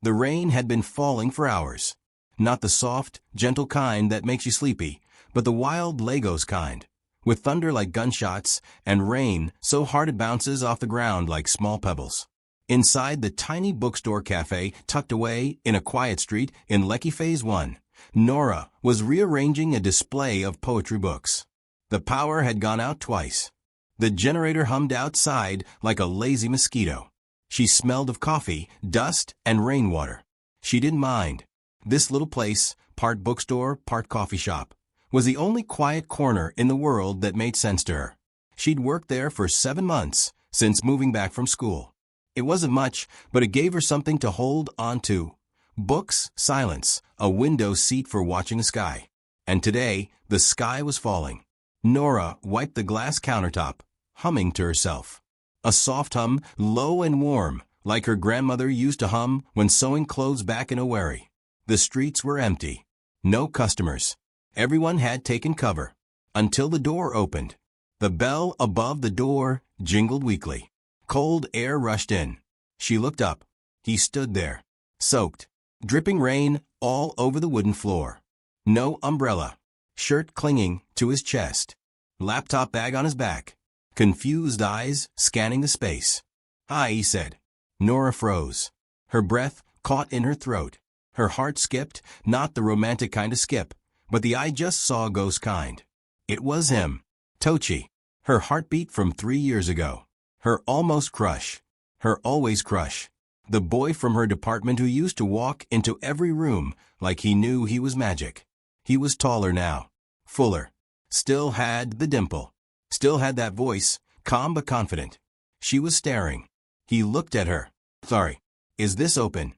The rain had been falling for hours. Not the soft, gentle kind that makes you sleepy, but the wild Lagos kind, with thunder like gunshots and rain so hard it bounces off the ground like small pebbles. Inside the tiny bookstore cafe tucked away in a quiet street in Lekki Phase 1, Nora was rearranging a display of poetry books. The power had gone out twice. The generator hummed outside like a lazy mosquito. She smelled of coffee, dust, and rainwater. She didn't mind. This little place, part bookstore, part coffee shop, was the only quiet corner in the world that made sense to her. She'd worked there for 7 months since moving back from school. It wasn't much, but it gave her something to hold on to. Books, silence, a window seat for watching the sky. And today, the sky was falling. Nora wiped the glass countertop, humming to herself. A soft hum, low and warm, like her grandmother used to hum when sewing clothes back in Owerri. The streets were empty. No customers. Everyone had taken cover. Until the door opened. The bell above the door jingled weakly. Cold air rushed in. She looked up. He stood there, soaked, dripping rain all over the wooden floor. No umbrella. Shirt clinging to his chest. Laptop bag on his back. Confused eyes scanning the space. "Hi," he said. Nora froze. Her breath caught in her throat. Her heart skipped, not the romantic kind of skip, but the I just saw ghost kind. It was him. Tochi. Her heartbeat from 3 years ago. Her almost crush. Her always crush. The boy from her department who used to walk into every room like he knew he was magic. He was taller now. Fuller. Still had the dimple. Still had that voice, calm but confident. She was staring. He looked at her. "Sorry. Is this open?"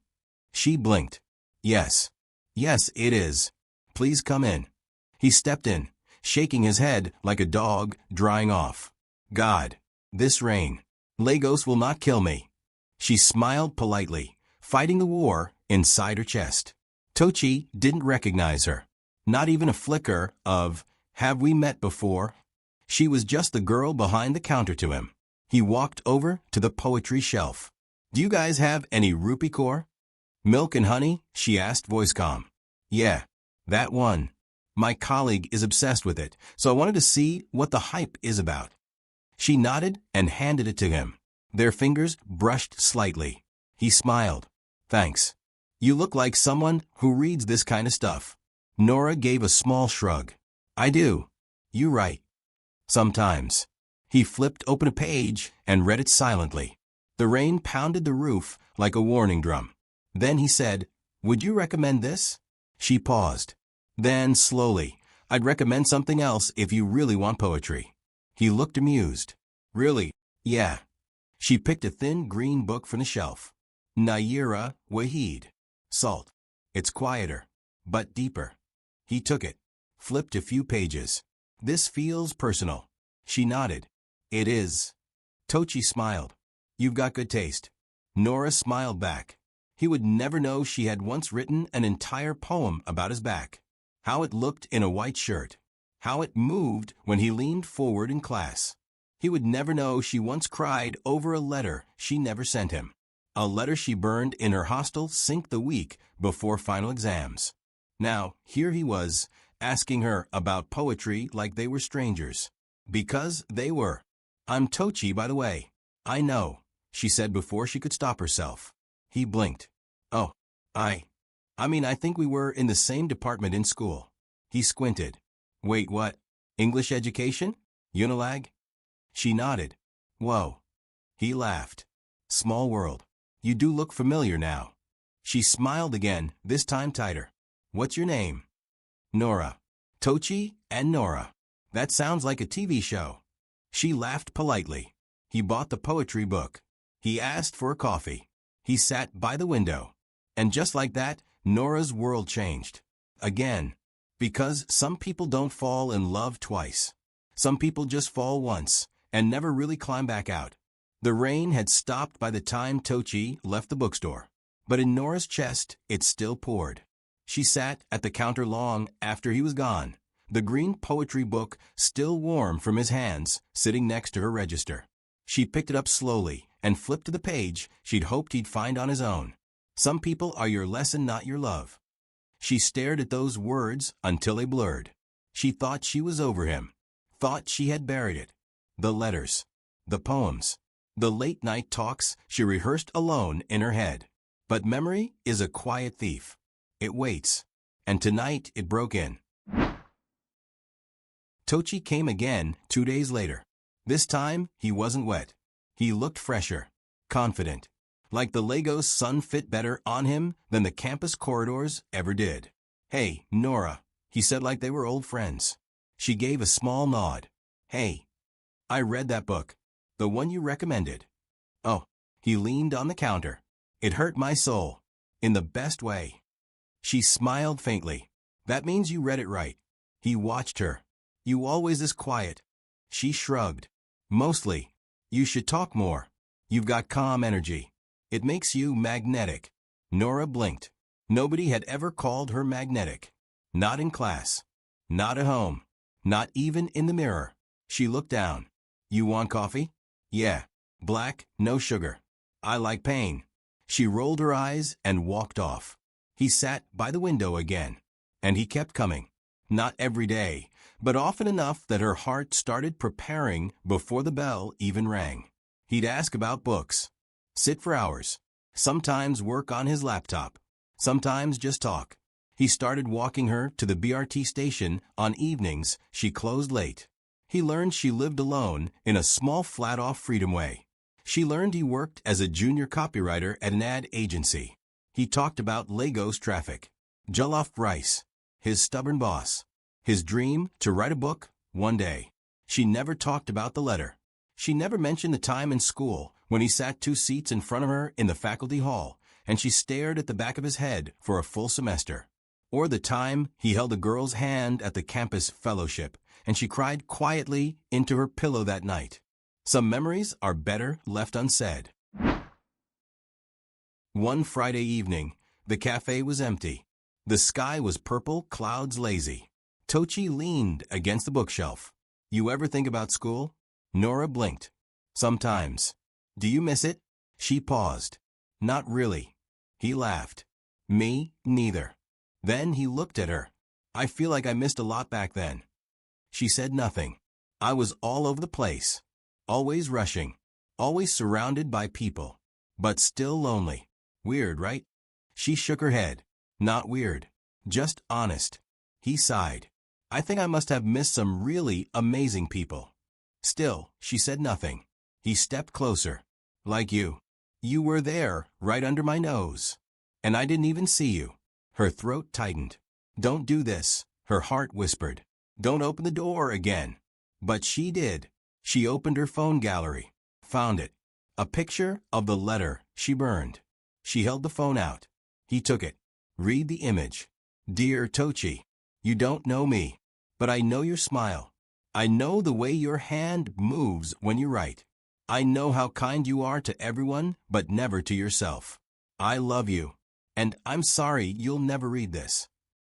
She blinked. "Yes. Yes, it is. Please come in." He stepped in, shaking his head like a dog drying off. "God. This rain. Lagos will not kill me." She smiled politely, fighting the war inside her chest. Tochi didn't recognize her. Not even a flicker of, "Have we met before?" She was just the girl behind the counter to him. He walked over to the poetry shelf. "Do you guys have any rupee core?" "Milk and honey?" she asked, voice calm. "Yeah, that one. My colleague is obsessed with it, so I wanted to see what the hype is about." She nodded and handed it to him. Their fingers brushed slightly. He smiled. "Thanks. You look like someone who reads this kind of stuff." Nora gave a small shrug. "I do. You write." "Sometimes." He flipped open a page and read it silently. The rain pounded the roof like a warning drum. Then he said, "Would you recommend this?" She paused. Then, slowly, "I'd recommend something else if you really want poetry." He looked amused. "Really? Yeah." She picked a thin green book from the shelf. Nayyirah Waheed. Salt. It's quieter, but deeper. He took it, flipped a few pages. "This feels personal." She nodded. "It is." Tochi smiled. "You've got good taste." Nora smiled back. He would never know she had once written an entire poem about his back. How it looked in a white shirt. How it moved when he leaned forward in class. He would never know she once cried over a letter she never sent him. A letter she burned in her hostel sink the week before final exams. Now, here he was, asking her about poetry like they were strangers. Because they were. "I'm Tochi, by the way." "I know," she said before she could stop herself. He blinked. "Oh, I think we were in the same department in school." He squinted. "Wait, what? English education? Unilag?" She nodded. "Whoa." He laughed. "Small world. You do look familiar now." She smiled again, this time tighter. "What's your name?" "Nora." "Tochi and Nora. That sounds like a TV show." She laughed politely. He bought the poetry book. He asked for a coffee. He sat by the window. And just like that, Nora's world changed. Again. Because some people don't fall in love twice. Some people just fall once and never really climb back out. The rain had stopped by the time Tochi left the bookstore. But in Nora's chest, it still poured. She sat at the counter long after he was gone, the green poetry book still warm from his hands, sitting next to her register. She picked it up slowly and flipped to the page she'd hoped he'd find on his own. Some people are your lesson, not your love. She stared at those words until they blurred. She thought she was over him. Thought she had buried it. The letters. The poems. The late-night talks she rehearsed alone in her head. But memory is a quiet thief. It waits. And tonight it broke in. Tochi came again 2 days later. This time he wasn't wet. He looked fresher. Confident. Like the Lagos sun fit better on him than the campus corridors ever did. "Hey, Nora," he said like they were old friends. She gave a small nod. "Hey. I read that book. The one you recommended." "Oh." He leaned on the counter. "It hurt my soul. In the best way." She smiled faintly. "That means you read it right." He watched her. "You always this quiet." She shrugged. "Mostly. You should talk more. You've got calm energy. It makes you magnetic." Nora blinked. Nobody had ever called her magnetic. Not in class. Not at home. Not even in the mirror. She looked down. "You want coffee?" "Yeah. Black, no sugar. I like pain." She rolled her eyes and walked off. He sat by the window again. And he kept coming. Not every day, but often enough that her heart started preparing before the bell even rang. He'd ask about books. Sit for hours. Sometimes work on his laptop. Sometimes just talk. He started walking her to the BRT station on evenings she closed late. He learned she lived alone in a small flat off Freedom Way. She learned he worked as a junior copywriter at an ad agency. He talked about Lagos traffic, jollof rice, his stubborn boss, his dream to write a book one day. She never talked about the letter. She never mentioned the time in school when he sat 2 seats in front of her in the faculty hall, and she stared at the back of his head for a full semester. Or the time he held a girl's hand at the campus fellowship, and she cried quietly into her pillow that night. Some memories are better left unsaid. One Friday evening, the cafe was empty. The sky was purple, clouds lazy. Tochi leaned against the bookshelf. "You ever think about school?" Nora blinked. "Sometimes." "Do you miss it?" She paused. "Not really." He laughed. "Me, neither." Then he looked at her. "I feel like I missed a lot back then." She said nothing. "I was all over the place. Always rushing. Always surrounded by people. But still lonely. Weird, right?" She shook her head. "Not weird. Just honest." He sighed. "I think I must have missed some really amazing people." Still, she said nothing. He stepped closer. "Like you. You were there, right under my nose. And I didn't even see you." Her throat tightened. "Don't do this," her heart whispered. "Don't open the door again." But she did. She opened her phone gallery. Found it. A picture of the letter she burned. She held the phone out. He took it. Read the image. "Dear Tochi, you don't know me, but I know your smile. I know the way your hand moves when you write. I know how kind you are to everyone, but never to yourself. I love you. And I'm sorry you'll never read this."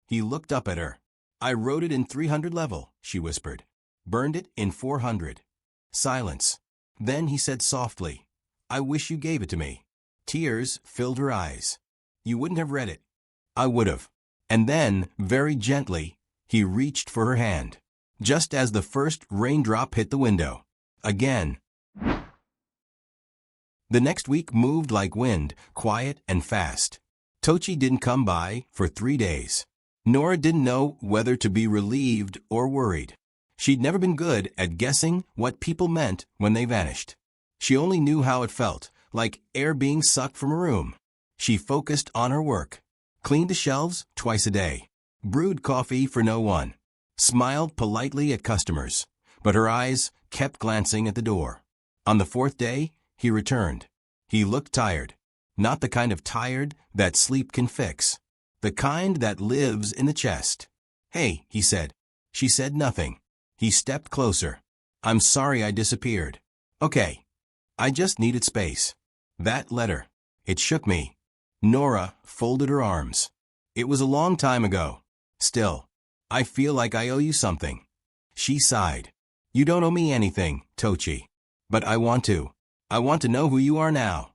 He looked up at her. "I wrote it in 300 level," she whispered. "Burned it in 400. Silence. Then he said softly, "I wish you gave it to me." Tears filled her eyes. "You wouldn't have read it." "I would have." And then, very gently, he reached for her hand. Just as the first raindrop hit the window. Again. The next week moved like wind, quiet and fast. Tochi didn't come by for 3 days. Nora didn't know whether to be relieved or worried. She'd never been good at guessing what people meant when they vanished. She only knew how it felt, like air being sucked from a room. She focused on her work, cleaned the shelves twice a day, brewed coffee for no one, smiled politely at customers, but her eyes kept glancing at the door. On the 4th day, he returned. He looked tired. Not the kind of tired that sleep can fix. The kind that lives in the chest. "Hey," he said. She said nothing. He stepped closer. "I'm sorry I disappeared." "Okay. I just needed space." That letter. It shook me. Nora folded her arms. "It was a long time ago. Still, I feel like I owe you something." She sighed. "You don't owe me anything, Tochi. But I want to. I want to know who you are now."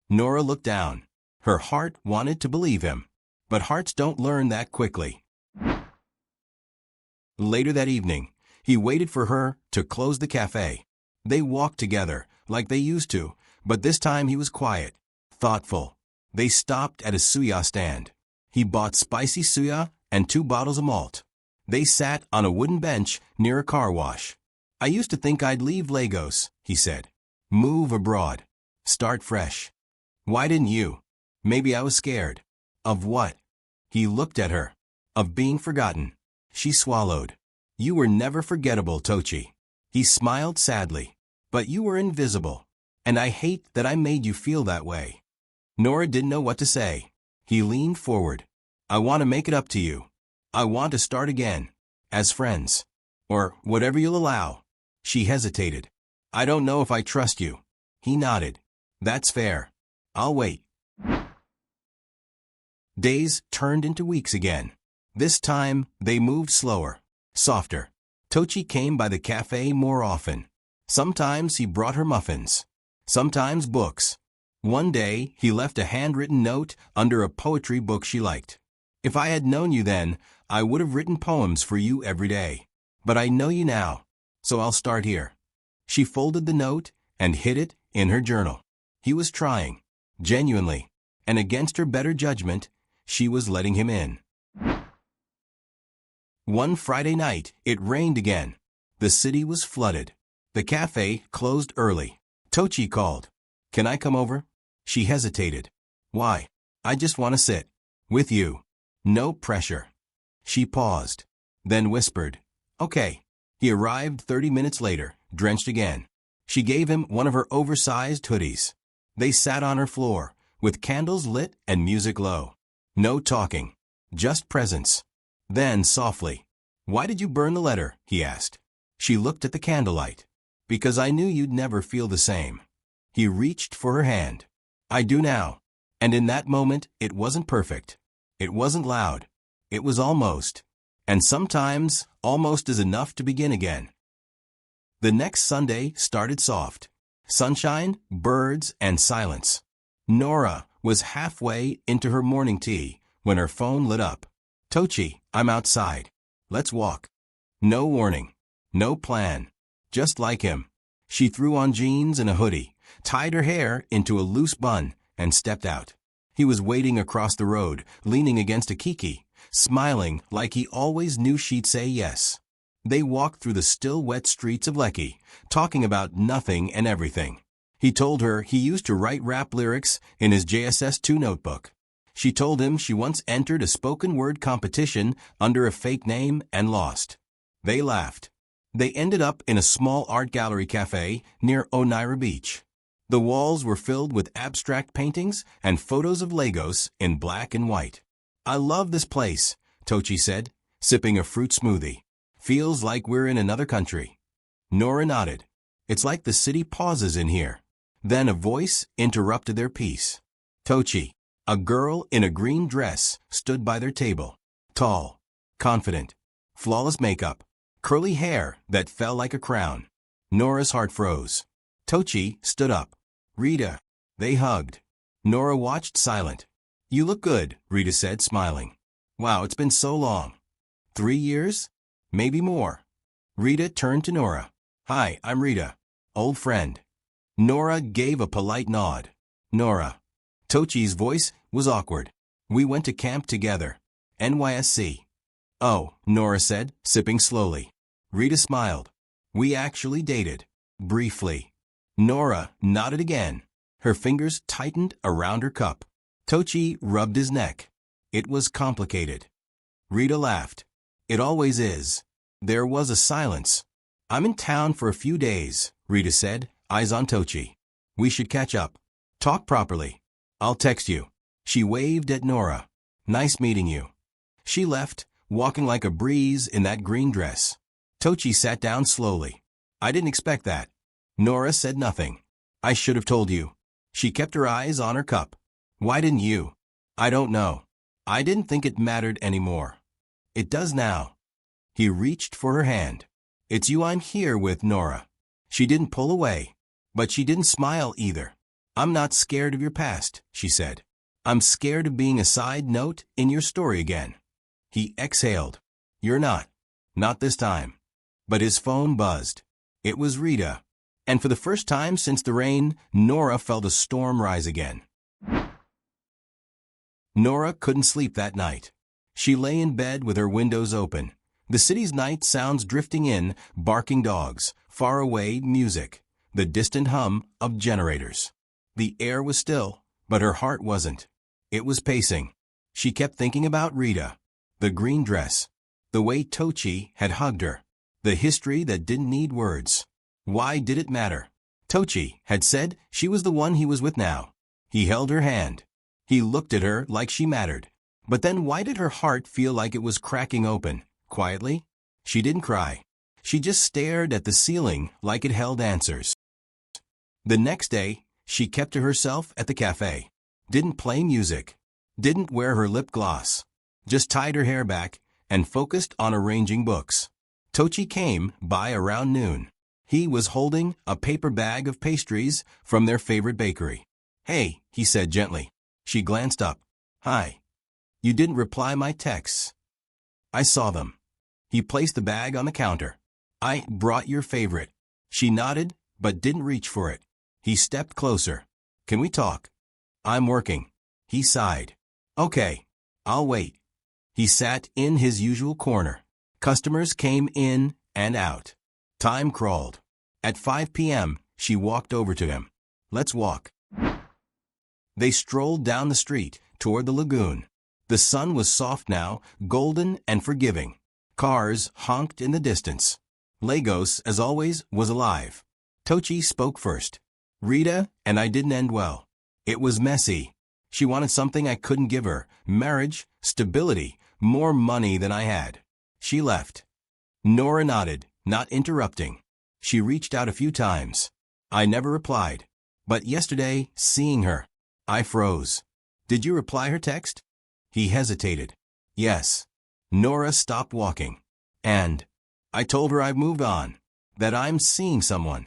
Nora looked down. Her heart wanted to believe him. But hearts don't learn that quickly. Later that evening, he waited for her to close the cafe. They walked together, like they used to, but this time he was quiet, thoughtful. They stopped at a suya stand. He bought spicy suya and 2 bottles of malt. They sat on a wooden bench near a car wash. "I used to think I'd leave Lagos," he said. "Move abroad. Start fresh." "Why didn't you?" "Maybe I was scared." "Of what?" He looked at her. "Of being forgotten." She swallowed. "You were never forgettable, Tochi." He smiled sadly. "But you were invisible. And I hate that I made you feel that way." Nora didn't know what to say. He leaned forward. "I want to make it up to you. I want to start again. As friends. Or whatever you'll allow." She hesitated. "I don't know if I trust you." He nodded. "That's fair. I'll wait." Days turned into weeks again. This time, they moved slower, softer. Tochi came by the cafe more often. Sometimes he brought her muffins. Sometimes books. One day, he left a handwritten note under a poetry book she liked. "If I had known you then, I would have written poems for you every day. But I know you now, so I'll start here." She folded the note and hid it in her journal. He was trying, genuinely, and against her better judgment, she was letting him in. One Friday night, it rained again. The city was flooded. The cafe closed early. Tochi called. "Can I come over?" She hesitated. "Why?" "I just want to sit. With you. No pressure." She paused, then whispered, "Okay." He arrived 30 minutes later, drenched again. She gave him one of her oversized hoodies. They sat on her floor, with candles lit and music low. No talking, just presence. Then, softly, "Why did you burn the letter?" he asked. She looked at the candlelight. "Because I knew you'd never feel the same." He reached for her hand. "I do now." And in that moment, it wasn't perfect. It wasn't loud. It was almost. And sometimes, almost is enough to begin again. The next Sunday started soft. Sunshine, birds, and silence. Nora was halfway into her morning tea when her phone lit up. "Tochi, I'm outside. Let's walk." No warning. No plan. Just like him. She threw on jeans and a hoodie, tied her hair into a loose bun, and stepped out. He was waiting across the road, leaning against a kiki, smiling like he always knew she'd say yes. They walked through the still wet streets of Lekki, talking about nothing and everything. He told her he used to write rap lyrics in his JSS2 notebook. She told him she once entered a spoken word competition under a fake name and lost. They laughed. They ended up in a small art gallery cafe near Oneira Beach. The walls were filled with abstract paintings and photos of Lagos in black and white. "I love this place," Tochi said, sipping a fruit smoothie. "Feels like we're in another country." Nora nodded. "It's like the city pauses in here." Then a voice interrupted their peace. Tochi, a girl in a green dress, stood by their table. Tall, confident, flawless makeup, curly hair that fell like a crown. Nora's heart froze. Tochi stood up. "Rita." They hugged. Nora watched silent. "You look good," Rita said, smiling. "Wow, it's been so long." 3 years? Maybe more. Rita turned to Nora. "Hi, I'm Rita. Old friend." Nora gave a polite nod. "Nora." Tochi's voice was awkward. "We went to camp together. NYSC. "Oh," Nora said, sipping slowly. Rita smiled. "We actually dated. Briefly." Nora nodded again. Her fingers tightened around her cup. Tochi rubbed his neck. It was complicated. Rita laughed. "It always is." There was a silence. "I'm in town for a few days," Rita said, eyes on Tochi. "We should catch up. Talk properly. I'll text you." She waved at Nora. "Nice meeting you." She left, walking like a breeze in that green dress. Tochi sat down slowly. "I didn't expect that." Nora said nothing. "I should have told you." She kept her eyes on her cup. "Why didn't you?" "I don't know. I didn't think it mattered anymore." "It does now." He reached for her hand. "It's you I'm here with, Nora." She didn't pull away, but she didn't smile either. "I'm not scared of your past," she said. I'm scared of being a side note in your story again. He exhaled. You're not. Not this time. But his phone buzzed. It was Rita. And for the first time since the rain, Nora felt a storm rise again. Nora couldn't sleep that night. She lay in bed with her windows open. The city's night sounds drifting in, barking dogs, faraway music, the distant hum of generators. The air was still, but her heart wasn't. It was pacing. She kept thinking about Rita, the green dress, the way Tochi had hugged her, the history that didn't need words. Why did it matter? Tochi had said she was the one he was with now. He held her hand. He looked at her like she mattered. But then why did her heart feel like it was cracking open, quietly? She didn't cry. She just stared at the ceiling like it held answers. The next day, she kept to herself at the cafe. Didn't play music. Didn't wear her lip gloss. Just tied her hair back and focused on arranging books. Tochi came by around noon. He was holding a paper bag of pastries from their favorite bakery. Hey, he said gently. She glanced up. Hi. You didn't reply my texts. I saw them. He placed the bag on the counter. I brought your favorite. She nodded, but didn't reach for it. He stepped closer. Can we talk? I'm working. He sighed. Okay, I'll wait. He sat in his usual corner. Customers came in and out. Time crawled. At 5 p.m., she walked over to him. Let's walk. They strolled down the street toward the lagoon. The sun was soft now, golden and forgiving. Cars honked in the distance. Lagos, as always, was alive. Tochi spoke first. Rita and I didn't end well. It was messy. She wanted something I couldn't give her. Marriage, stability, more money than I had. She left. Nora nodded, not interrupting. She reached out a few times. I never replied. But yesterday, seeing her, I froze. Did you reply her text? He hesitated. Yes. Nora stopped walking. And I told her I've moved on, that I'm seeing someone.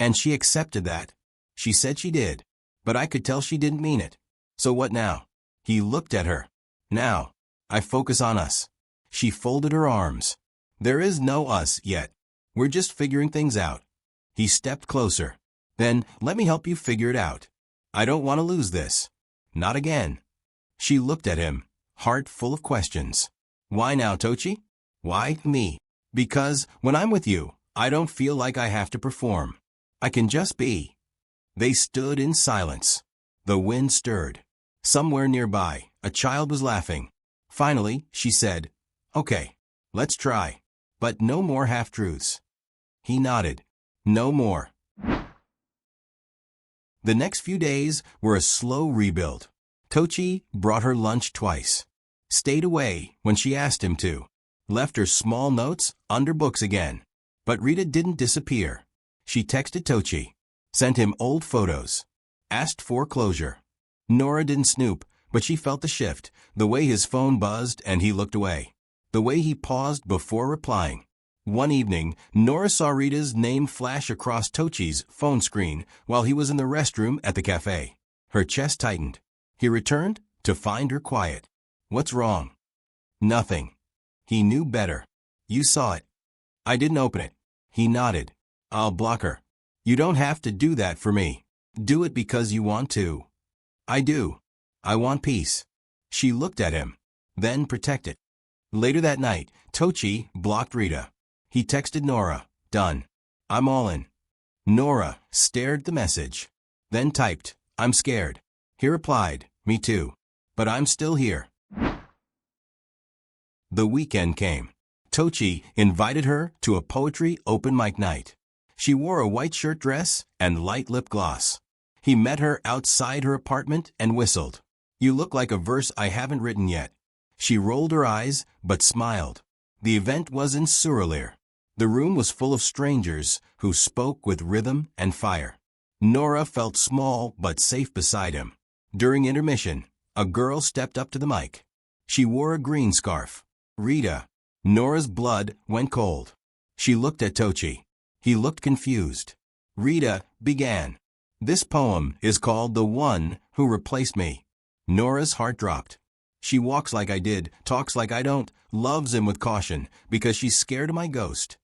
And she accepted that. She said she did, but I could tell she didn't mean it. So what now? He looked at her. Now, I focus on us. She folded her arms. There is no us yet. We're just figuring things out. He stepped closer. Then, let me help you figure it out. I don't want to lose this. Not again. She looked at him, heart full of questions. Why now, Tochi? Why me? Because when I'm with you, I don't feel like I have to perform. I can just be. They stood in silence. The wind stirred. Somewhere nearby, a child was laughing. Finally, she said, Okay, let's try. But no more half-truths. He nodded. No more. The next few days were a slow rebuild. Tochi brought her lunch twice. Stayed away when she asked him to. Left her small notes under books again. But Rita didn't disappear. She texted Tochi. Sent him old photos. Asked for closure. Nora didn't snoop, but she felt the shift, the way his phone buzzed and he looked away. The way he paused before replying. One evening, Nora saw Rita's name flash across Tochi's phone screen while he was in the restroom at the cafe. Her chest tightened. He returned to find her quiet. What's wrong? Nothing. He knew better. You saw it. I didn't open it. He nodded. I'll block her. You don't have to do that for me. Do it because you want to. I do. I want peace. She looked at him. Then protect it. Later that night, Tochi blocked Rita. He texted Nora. Done. I'm all in. Nora stared the message. Then typed, I'm scared. He replied, me too. But I'm still here. The weekend came. Tochi invited her to a poetry open mic night. She wore a white shirt dress and light lip gloss. He met her outside her apartment and whistled. You look like a verse I haven't written yet. She rolled her eyes, but smiled. The event was in Suralire. The room was full of strangers who spoke with rhythm and fire. Nora felt small but safe beside him. During intermission, a girl stepped up to the mic. She wore a green scarf. Rita. Nora's blood went cold. She looked at Tochi. He looked confused. Rita began. This poem is called The One Who Replaced Me. Nora's heart dropped. She walks like I did, talks like I don't, loves him with caution, because she's scared of my ghost.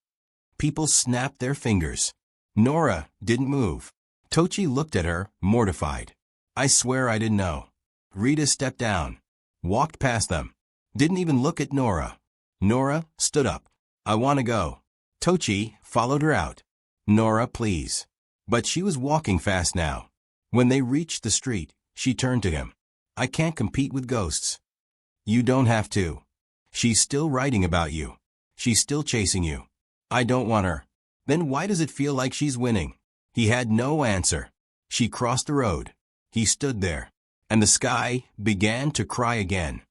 People snapped their fingers. Nora didn't move. Tochi looked at her, mortified. I swear I didn't know. Rita stepped down, walked past them, didn't even look at Nora. Nora stood up. I want to go. Tochi followed her out. Nora, please. But she was walking fast now. When they reached the street, she turned to him. I can't compete with ghosts. You don't have to. She's still writing about you. She's still chasing you. I don't want her. Then why does it feel like she's winning? He had no answer. She crossed the road. He stood there. And the sky began to cry again.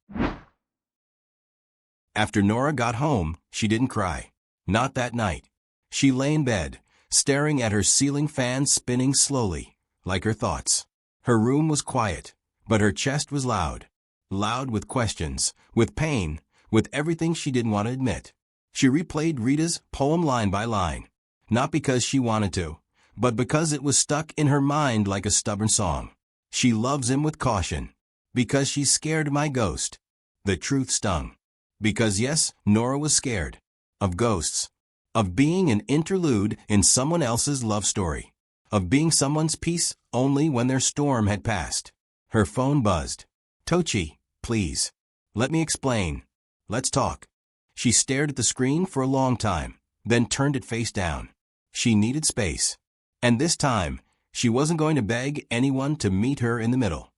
After Nora got home, she didn't cry. Not that night. She lay in bed, staring at her ceiling fan spinning slowly, like her thoughts. Her room was quiet, but her chest was loud. Loud with questions, with pain, with everything she didn't want to admit. She replayed Rita's poem line by line, not because she wanted to, but because it was stuck in her mind like a stubborn song. She loves him with caution, because she's scared of my ghost. The truth stung. Because yes, Nora was scared. Of ghosts. Of being an interlude in someone else's love story. Of being someone's peace only when their storm had passed. Her phone buzzed. Tochi, please. Let me explain. Let's talk. She stared at the screen for a long time, then turned it face down. She needed space. And this time, she wasn't going to beg anyone to meet her in the middle.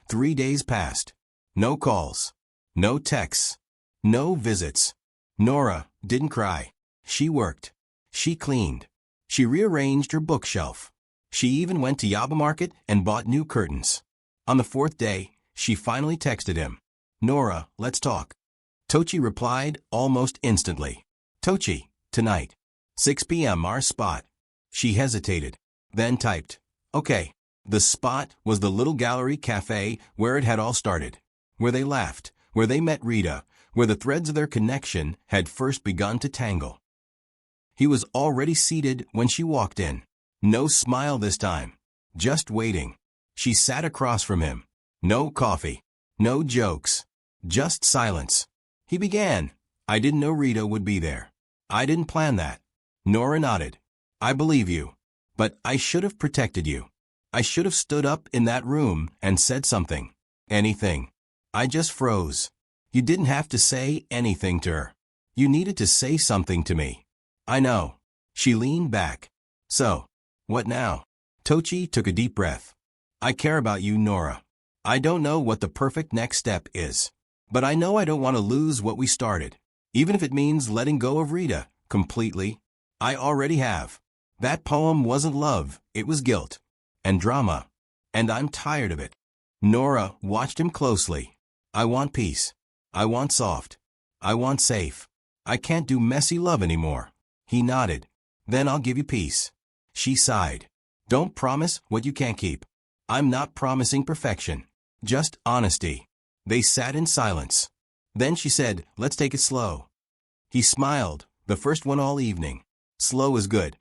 3 days passed. No calls. No texts. No visits. Nora didn't cry. She worked. She cleaned. She rearranged her bookshelf. She even went to Yaba Market and bought new curtains. On the 4th day, she finally texted him. Nora, let's talk. Tochi replied almost instantly. Tochi, tonight. 6 p.m. our spot. She hesitated, then typed, okay. The spot was the little gallery cafe where it had all started, where they laughed, where they met Rita, where the threads of their connection had first begun to tangle. He was already seated when she walked in. No smile this time, just waiting. She sat across from him. No coffee, no jokes, just silence. He began, I didn't know Rita would be there. I didn't plan that. Nora nodded. I believe you. But I should have protected you. I should have stood up in that room and said something. Anything. I just froze. You didn't have to say anything to her. You needed to say something to me. I know. She leaned back. So, what now? Tochi took a deep breath. I care about you, Nora. I don't know what the perfect next step is. But I know I don't want to lose what we started. Even if it means letting go of Rita, completely. I already have. That poem wasn't love, it was guilt. And drama. And I'm tired of it. Nora watched him closely. I want peace. I want soft. I want safe. I can't do messy love anymore. He nodded. Then I'll give you peace. She sighed. Don't promise what you can't keep. I'm not promising perfection. Just honesty. They sat in silence. Then she said, let's take it slow. He smiled, the first one all evening. Slow is good.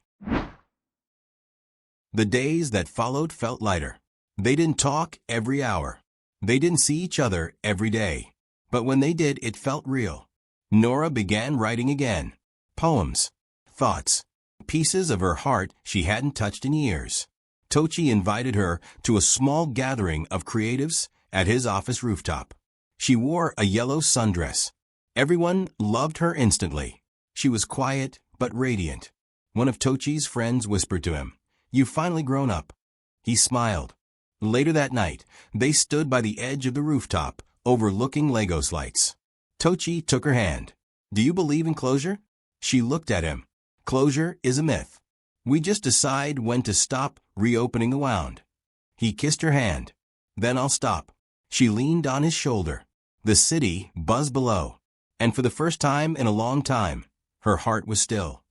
The days that followed felt lighter. They didn't talk every hour. They didn't see each other every day. But when they did, it felt real. Nora began writing again. Poems. Thoughts. Pieces of her heart she hadn't touched in years. Tochi invited her to a small gathering of creatives at his office rooftop. She wore a yellow sundress. Everyone loved her instantly. She was quiet but radiant. One of Tochi's friends whispered to him, You've finally grown up. He smiled. Later that night, they stood by the edge of the rooftop, overlooking Lagos lights. Tochi took her hand. Do you believe in closure? She looked at him. Closure is a myth. We just decide when to stop reopening the wound. He kissed her hand. Then I'll stop. She leaned on his shoulder. The city buzzed below. And for the first time in a long time, her heart was still.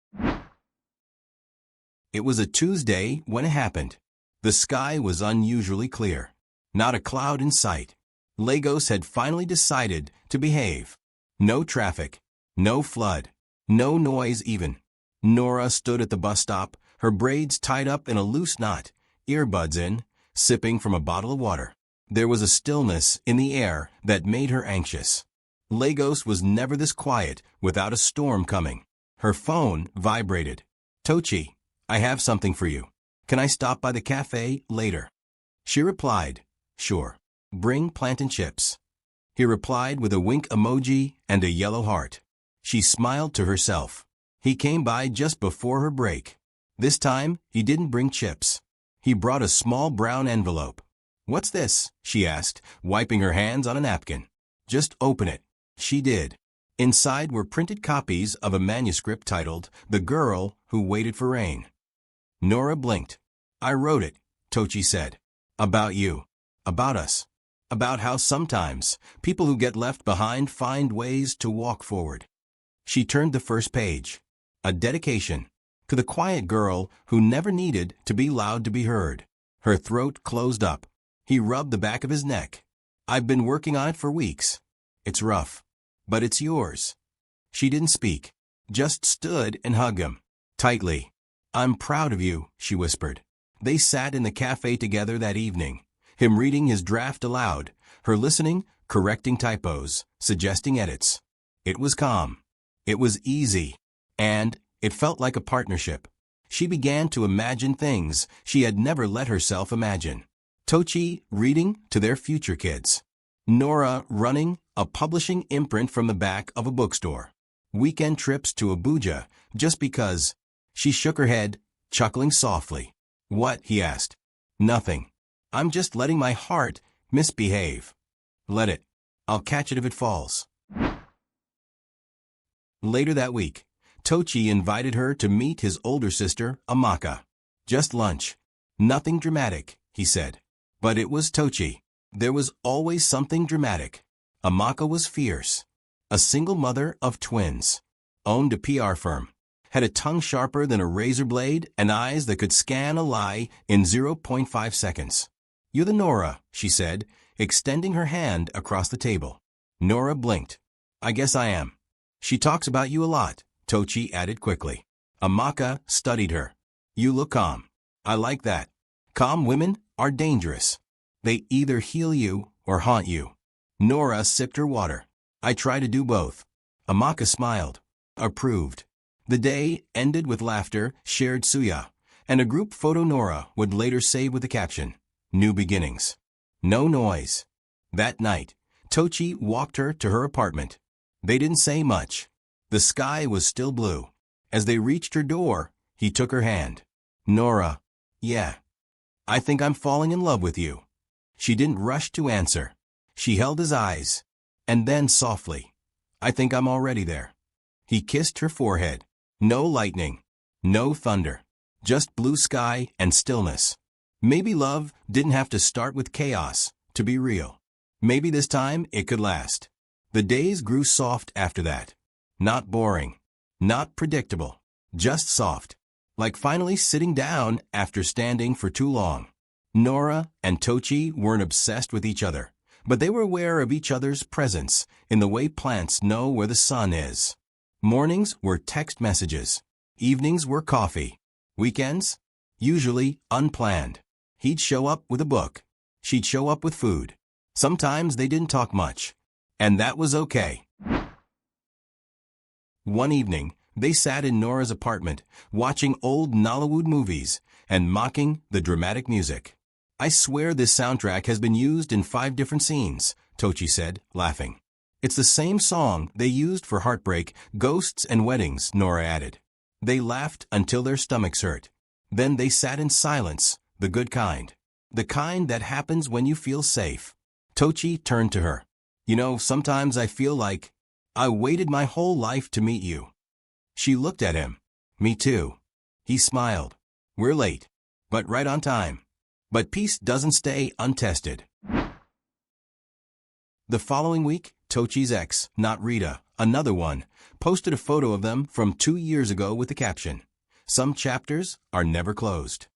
It was a Tuesday when it happened. The sky was unusually clear. Not a cloud in sight. Lagos had finally decided to behave. No traffic. No flood. No noise even. Nora stood at the bus stop, her braids tied up in a loose knot, earbuds in, sipping from a bottle of water. There was a stillness in the air that made her anxious. Lagos was never this quiet without a storm coming. Her phone vibrated. Tochi, I have something for you. Can I stop by the cafe later? She replied, sure. Bring plantain chips. He replied with a wink emoji and a yellow heart. She smiled to herself. He came by just before her break. This time, he didn't bring chips. He brought a small brown envelope. What's this? She asked, wiping her hands on a napkin. Just open it. She did. Inside were printed copies of a manuscript titled The Girl Who Waited for Rain. Nora blinked. I wrote it, Tochi said. About you. About us. About how sometimes people who get left behind find ways to walk forward. She turned the first page. A dedication to the quiet girl who never needed to be loud to be heard. Her throat closed up. He rubbed the back of his neck. I've been working on it for weeks. It's rough. But it's yours. She didn't speak, just stood and hugged him, tightly. I'm proud of you, she whispered. They sat in the cafe together that evening, him reading his draft aloud, her listening, correcting typos, suggesting edits. It was calm. It was easy. And it felt like a partnership. She began to imagine things she had never let herself imagine. Tochi reading to their future kids. Nora running a publishing imprint from the back of a bookstore. Weekend trips to Abuja just because. She shook her head, chuckling softly. What? He asked. Nothing. I'm just letting my heart misbehave. Let it. I'll catch it if it falls. Later that week, Tochi invited her to meet his older sister, Amaka. Just lunch. Nothing dramatic, he said. But it was Tochi. There was always something dramatic. Amaka was fierce. A single mother of twins. Owned a PR firm. Had a tongue sharper than a razor blade and eyes that could scan a lie in 0.5 seconds. You're the Nora, she said, extending her hand across the table. Nora blinked. I guess I am. She talks about you a lot, Tochi added quickly. Amaka studied her. You look calm. I like that. Calm women are dangerous. They either heal you or haunt you. Nora sipped her water. I try to do both. Amaka smiled. Approved. The day ended with laughter, shared suya, and a group photo Nora would later save with the caption, New Beginnings. No noise. That night, Tochi walked her to her apartment. They didn't say much. The sky was still blue. As they reached her door, he took her hand. Nora. Yeah. I think I'm falling in love with you. She didn't rush to answer. She held his eyes. And then softly. I think I'm already there. He kissed her forehead. No lightning. No thunder. Just blue sky and stillness. Maybe love didn't have to start with chaos to be real. Maybe this time it could last. The days grew soft after that. Not boring. Not predictable. Just soft. Like finally sitting down after standing for too long. Nora and Tochi weren't obsessed with each other, but they were aware of each other's presence in the way plants know where the sun is. Mornings were text messages. Evenings were coffee. Weekends? Usually unplanned. He'd show up with a book. She'd show up with food. Sometimes they didn't talk much. And that was okay. One evening, they sat in Nora's apartment, watching old Nollywood movies and mocking the dramatic music. I swear this soundtrack has been used in 5 different scenes, Tochi said, laughing. It's the same song they used for Heartbreak, Ghosts and Weddings, Nora added. They laughed until their stomachs hurt. Then they sat in silence, the good kind. The kind that happens when you feel safe. Tochi turned to her. You know, sometimes I feel like I waited my whole life to meet you. She looked at him. Me too. He smiled. We're late, but right on time. But peace doesn't stay untested. The following week, Tochi's ex, not Rita, another one, posted a photo of them from 2 years ago with the caption, Some chapters are never closed.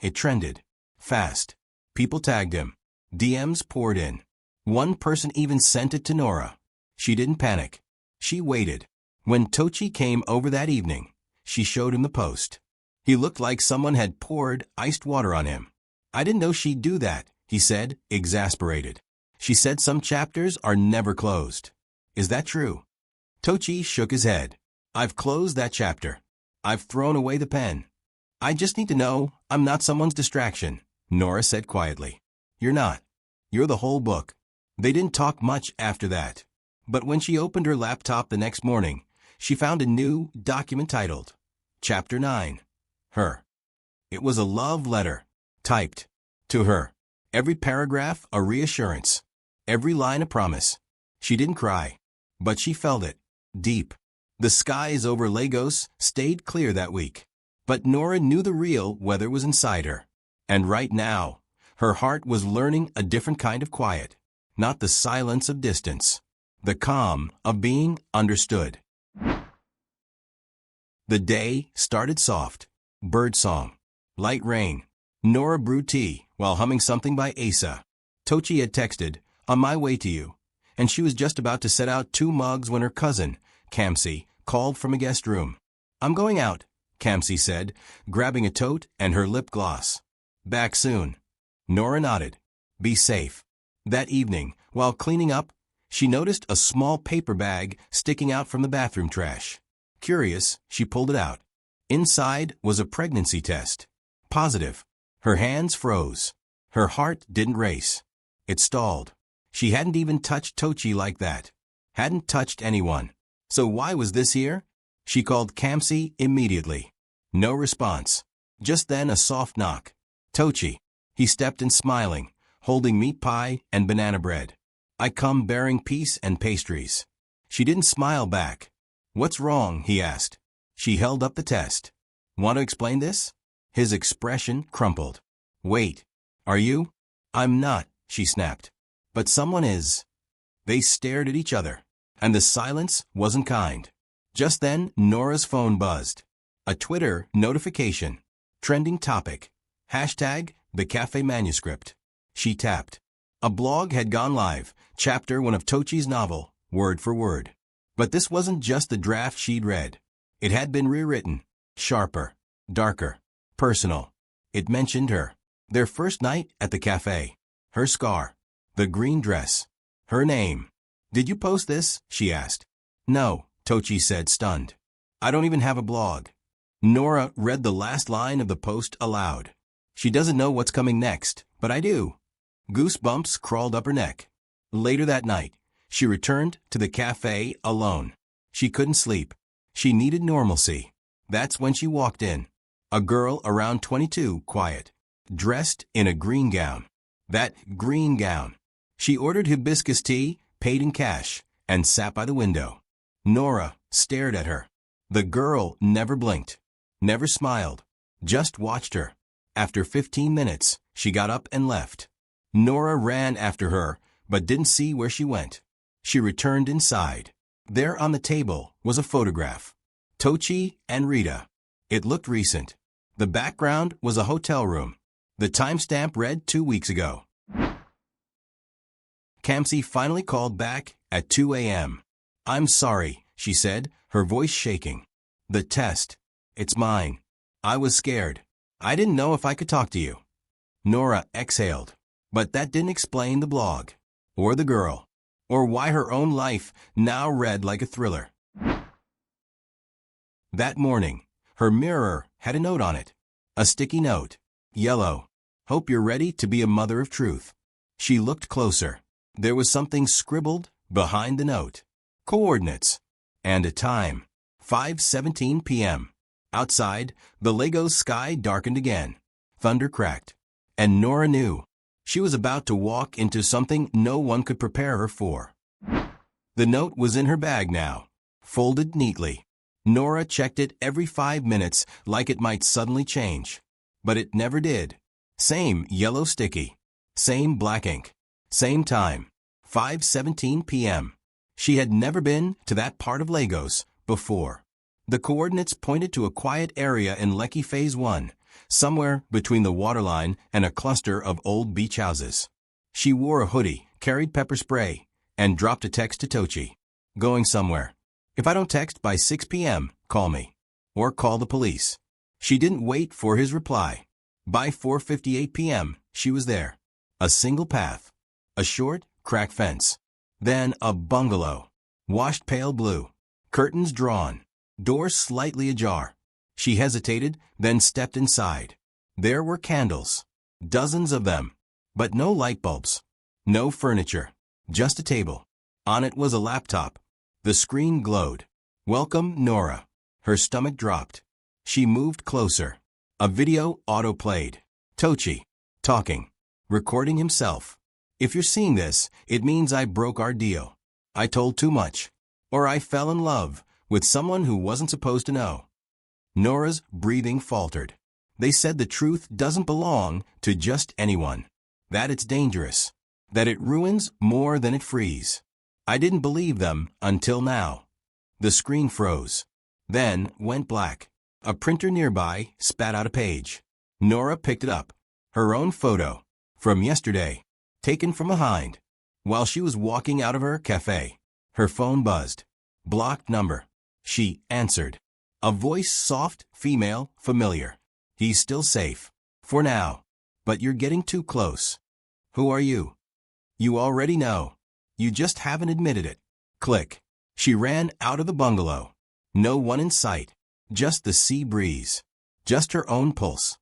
It trended. Fast. People tagged him. DMs poured in. One person even sent it to Nora. She didn't panic. She waited. When Tochi came over that evening, she showed him the post. He looked like someone had poured iced water on him. I didn't know she'd do that, he said, exasperated. She said some chapters are never closed. Is that true? Tochi shook his head. I've closed that chapter. I've thrown away the pen. I just need to know I'm not someone's distraction, Nora said quietly. You're not. You're the whole book. They didn't talk much after that. But when she opened her laptop the next morning, she found a new document titled Chapter 9. Her. It was a love letter, typed to her. Every paragraph a reassurance. Every line a promise. She didn't cry, but she felt it, deep. The skies over Lagos stayed clear that week. But Nora knew the real weather was inside her. And right now, her heart was learning a different kind of quiet. Not the silence of distance. The calm of being understood. The day started soft. Birdsong. Light rain. Nora brewed tea while humming something by Asa. Tochi had texted, "On my way to you," and she was just about to set out 2 mugs when her cousin, Kamsi, called from a guest room. "I'm going out," Kamsi said, grabbing a tote and her lip gloss. "Back soon." Nora nodded. "Be safe." That evening, while cleaning up, she noticed a small paper bag sticking out from the bathroom trash. Curious, she pulled it out. Inside was a pregnancy test. Positive. Her hands froze. Her heart didn't race. It stalled. She hadn't even touched Tochi like that. Hadn't touched anyone. So why was this here? She called Kamsi immediately. No response. Just then a soft knock. "Tochi." He stepped in smiling, holding meat pie and banana bread. "I come bearing peace and pastries." She didn't smile back. "What's wrong?" he asked. She held up the test. "Want to explain this?" His expression crumpled. "Wait. Are you?" "I'm not," she snapped. "But someone is." They stared at each other, and the silence wasn't kind. Just then, Nora's phone buzzed. A Twitter notification. Trending topic. Hashtag the cafe manuscript. She tapped. A blog had gone live, chapter 1 of Tochi's novel, word for word. But this wasn't just the draft she'd read. It had been rewritten. Sharper. Darker. Personal. It mentioned her. Their first night at the cafe. Her scar. The green dress. Her name. "Did you post this?" she asked. "No," Tochi said, stunned. "I don't even have a blog." Nora read the last line of the post aloud. "She doesn't know what's coming next, but I do." Goosebumps crawled up her neck. Later that night, she returned to the cafe alone. She couldn't sleep. She needed normalcy. That's when she walked in. A girl around 22, quiet. Dressed in a green gown. That green gown. She ordered hibiscus tea, paid in cash, and sat by the window. Nora stared at her. The girl never blinked. Never smiled. Just watched her. After 15 minutes, she got up and left. Nora ran after her, but didn't see where she went. She returned inside. There on the table was a photograph. Tochi and Rita. It looked recent. The background was a hotel room. The timestamp read 2 weeks ago. Kamsi finally called back at 2 a.m. "I'm sorry," she said, her voice shaking. "The test. It's mine. I was scared. I didn't know if I could talk to you." Nora exhaled. But that didn't explain the blog, or the girl, or why her own life now read like a thriller. That morning, her mirror had a note on it. A sticky note. Yellow. "Hope you're ready to be a mother of truth." She looked closer. There was something scribbled behind the note. Coordinates. And a time. 5:17 p.m. Outside, the Lagos sky darkened again. Thunder cracked. And Nora knew. She was about to walk into something no one could prepare her for. The note was in her bag now, folded neatly. Nora checked it every 5 minutes like it might suddenly change. But it never did. Same yellow sticky. Same black ink. Same time. 5:17 p.m. She had never been to that part of Lagos before. The coordinates pointed to a quiet area in Lekki Phase 1, somewhere between the waterline and a cluster of old beach houses. She wore a hoodie, carried pepper spray, and dropped a text to Tochi. "Going somewhere. If I don't text by 6 p.m., call me. Or call the police." She didn't wait for his reply. By 4:58 p.m., she was there. A single path. A short, cracked fence. Then a bungalow. Washed pale blue. Curtains drawn. Doors slightly ajar. She hesitated, then stepped inside. There were candles. Dozens of them. But no light bulbs. No furniture. Just a table. On it was a laptop. The screen glowed. Welcome, Nora. Her stomach dropped. She moved closer. A video auto-played. Tochi. Talking. Recording himself. If you're seeing this, it means I broke our deal. I told too much. Or I fell in love with someone who wasn't supposed to know. Nora's breathing faltered. They said the truth doesn't belong to just anyone. That it's dangerous. That it ruins more than it frees. I didn't believe them until now. The screen froze. Then went black. A printer nearby spat out a page. Nora picked it up. Her own photo. From yesterday. Taken from behind. While she was walking out of her cafe. Her phone buzzed. Blocked number. She answered. A voice soft, female, familiar. He's still safe. For now. But you're getting too close. Who are you? You already know. You just haven't admitted it. Click. She ran out of the bungalow. No one in sight. Just the sea breeze. Just her own pulse.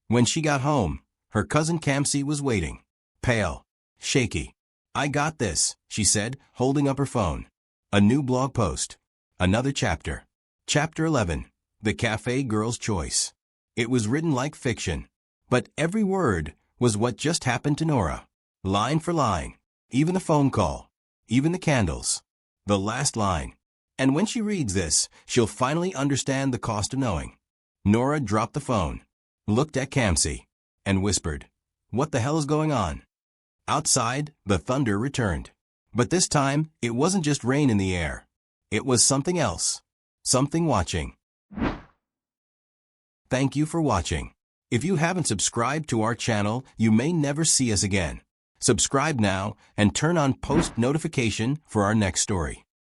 When she got home, her cousin Kamsi was waiting. Pale. Shaky. I got this, she said, holding up her phone. A new blog post. Another chapter. Chapter 11. The Cafe Girl's Choice. It was written like fiction. But every word was what just happened to Nora. Line for line. Even the phone call. Even the candles. The last line. And when she reads this, she'll finally understand the cost of knowing. Nora dropped the phone, looked at Kamsi, and whispered, "What the hell is going on?" Outside, the thunder returned. But this time, it wasn't just rain in the air. It was something else. Something watching. Thank you for watching. If you haven't subscribed to our channel, you may never see us again. Subscribe now and turn on post notification for our next story.